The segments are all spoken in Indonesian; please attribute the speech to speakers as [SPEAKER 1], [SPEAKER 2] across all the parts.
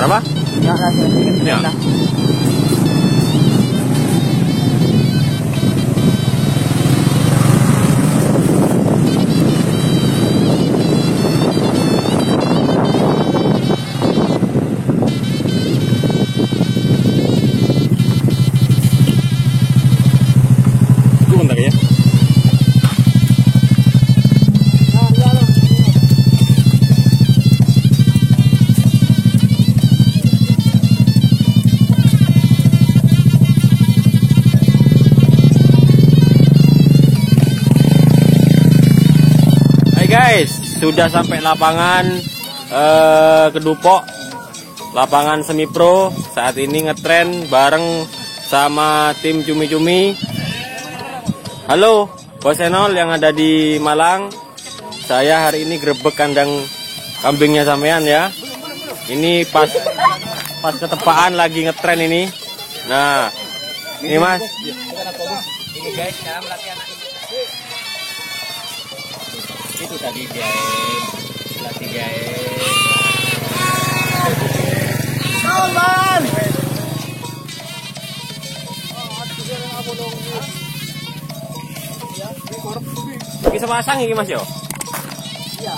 [SPEAKER 1] Berapa?
[SPEAKER 2] Ya,
[SPEAKER 1] Ya. Ya. Hai guys, sudah sampai lapangan Kedupok, lapangan semi pro. Saat ini ngetren bareng sama tim cumi-cumi. Halo Bos Enol yang ada di Malang. Saya hari ini grebek kandang kambingnya sampean ya. Ini pas ketepaan lagi ngetren ini. Nah, ini Mas.
[SPEAKER 2] Ini guys, cara melatih anak. Itu tadi guys, latih guys. Salam.
[SPEAKER 1] Bisa pasang ini Mas yo.
[SPEAKER 2] Iya.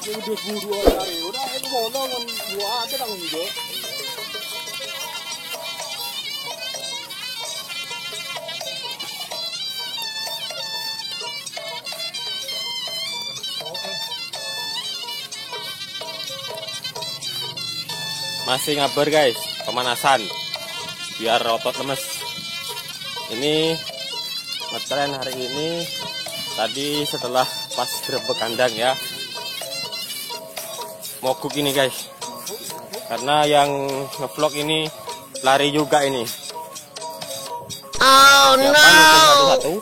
[SPEAKER 2] Udah buru hari, udah itu mau nonton gua ada tang juga.
[SPEAKER 1] Masih ngabar guys, pemanasan biar otot lemes. Ini ngetren hari ini. Tadi setelah pas grebek kandang ya, mogok ini guys, karena yang ngevlog ini lari juga ini. Oh no. Satu-satu.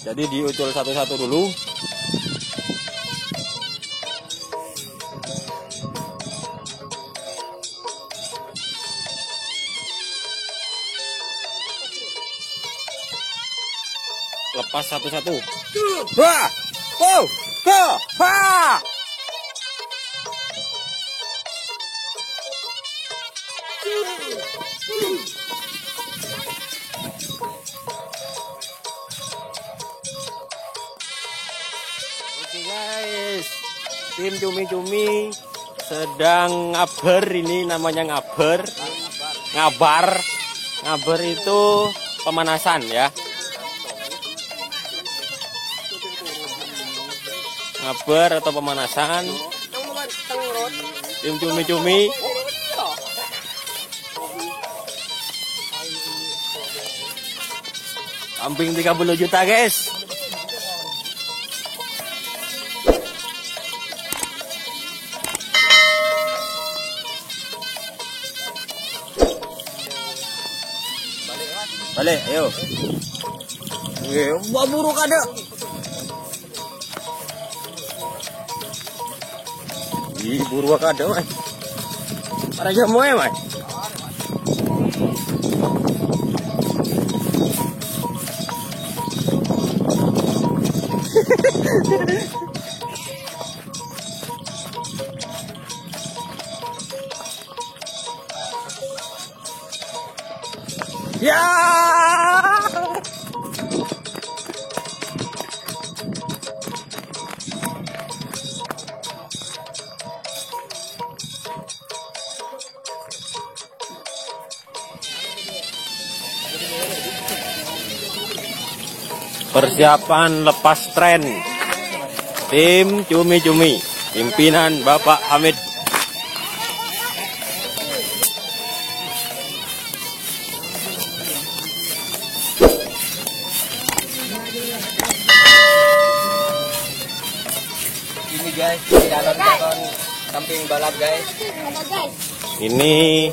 [SPEAKER 1] Jadi diucul satu-satu dulu. Lepas satu-satu. Wah! Oh! Ha! Oke guys, tim cumi-cumi sedang ngabar, ini namanya ngabar. Ngabar itu pemanasan ya. Ngabar atau pemanasan tim cumi-cumi. Kambing 30 juta guys. Balik, ayo. Buruk ada. Buru kada mas. Para jamu ya mas. Ya. Persiapan lepas tren tim cumi-cumi, pimpinan Bapak Hamid.
[SPEAKER 2] Ini guys, calon kambing balap guys.
[SPEAKER 1] Ini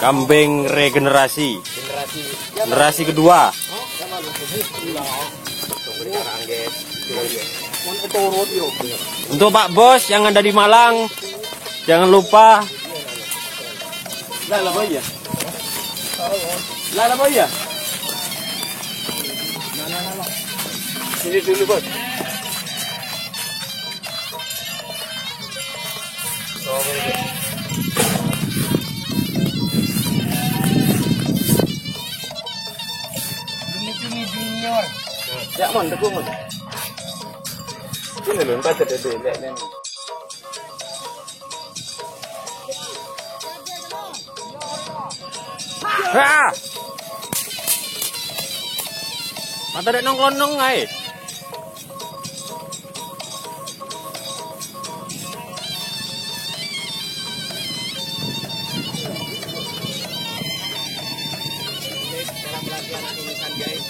[SPEAKER 1] kambing regenerasi, generasi kedua. Untuk Pak Bos yang ada di Malang, jangan lupa. Lah apa ya? Sini dulu Bos. Ya mon, teguh mon. Ini lho, entar dede lek nen. Ha! Mata dek nongklon ae. Dalam latihan tulisan guys.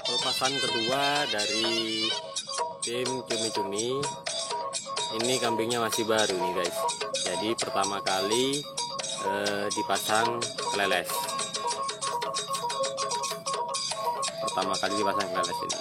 [SPEAKER 1] Pelepasan kedua dari tim cumi-cumi. Ini kambingnya masih baru nih guys. Jadi pertama kali dipasang keleles. Pertama kali dipasang keleles ini.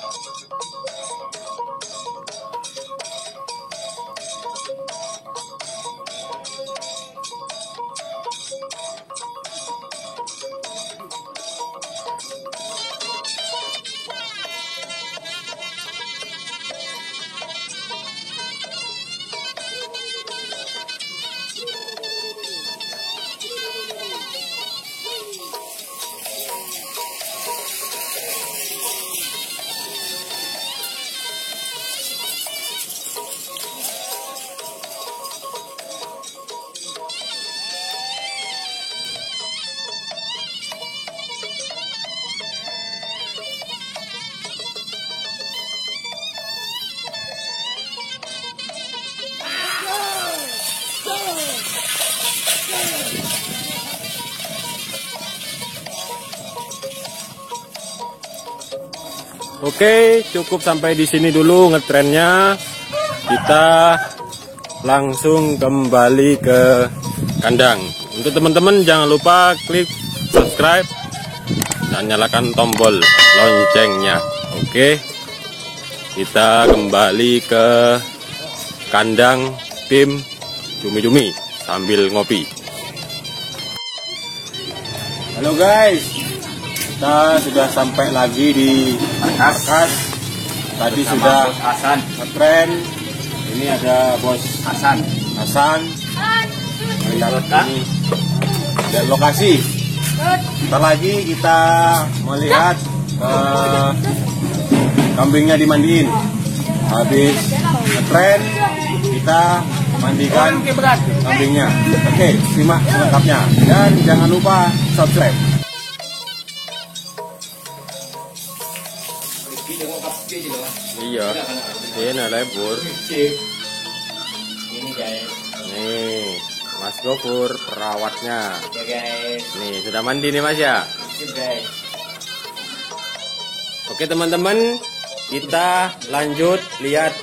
[SPEAKER 1] Oke, cukup sampai di sini dulu ngetrennya. Kita langsung kembali ke kandang. Untuk teman-teman jangan lupa klik subscribe dan nyalakan tombol loncengnya. Oke, kita kembali ke kandang tim cumi-cumi sambil ngopi. Halo guys, kita sudah sampai lagi di markas. Tadi sudah
[SPEAKER 2] Hasan.
[SPEAKER 1] ngetren. Ini ada bos
[SPEAKER 2] Hasan.
[SPEAKER 1] melihat ini dan lokasi. Ntar lagi kita melihat kambingnya dimandiin. Habis ngetren kita mandikan kambingnya. Oke, simak selengkapnya dan jangan lupa subscribe. Iya, ini lebur.
[SPEAKER 2] Ini guys.
[SPEAKER 1] Nih, Mas Gofur perawatnya.
[SPEAKER 2] Ya guys.
[SPEAKER 1] Nih, sudah mandi nih Mas ya.
[SPEAKER 2] Guys.
[SPEAKER 1] Oke teman-teman, kita lanjut lihat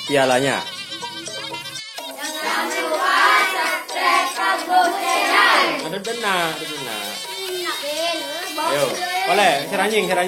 [SPEAKER 1] pialanya.
[SPEAKER 3] Jangan lupa subscribe Kabur Channel.
[SPEAKER 1] Ada benar. Ayo, boleh, seranjing.
[SPEAKER 3] Jangan